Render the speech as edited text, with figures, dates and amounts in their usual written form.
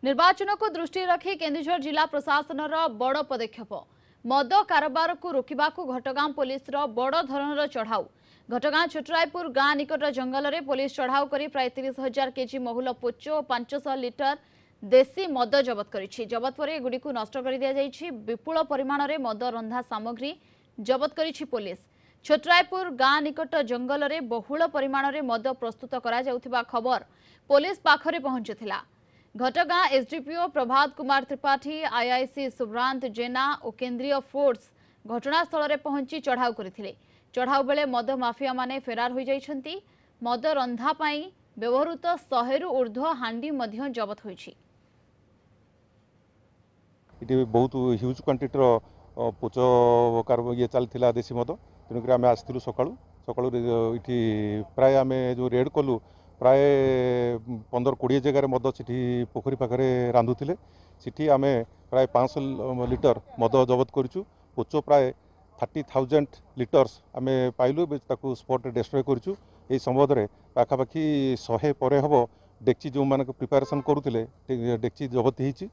निर्वाचन को दृष्टि रखी केन्दुझर जिला प्रशासन बड़ पदक्षेप मद कारबार को रोकने को घटगां पुलिस बड़ धरणर चढ़ाऊ। घटगां छोटरायपुर गां निकट जंगल में पुलिस चढ़ाऊ कर प्राय 30,000 केजी महुल पोच और 500 लिटर देशी मद जबत करिछि। जबत पर एगुड़ी को नष्ट कर दिया जाइछि। विपुल परिमाण में मद रंधा सामग्री जबत करिछि पुलिस। छोटरायपुर गां निकट जंगल में बहुल परिमाण में मद प्रस्तुत करा जाउथिबा खबर पुलिस पाखरे पहुंचीथिला। घटगां एसडीपीओ प्रभात कुमार त्रिपाठी, आईआईसी सुभ्रांत जेना और केंद्रीय फोर्स घटनास्थल में पहुंची चढ़ाऊ करथिले। चढ़ाऊ बेले मद माफिया माने फरार हो जाइछन्ती। मद रंधा पाई व्यवहृत 100 रु ऊर्ध्व हांडी मध्य जबत होइछि। ये बहुत ह्यूज क्वांटिटी पोच कार ये चलता देशी मद तेणुक आम आसलु सका ये प्राय आम जो रेड कलु प्राय 15-20 जगार मद से पोखरी पाखे रांधुले सिटी आम प्राय 500 लिटर मद जबत करूँ। पोच प्राय 30,000 लिटर्स आम पाइलु स्पॉट डिस्ट्रॉय करूँ। यही संबंध पाखापाखि 100 पर हम डेक्ची जो मानक प्रिपेरेसन करुले डेक्ची जबत होती।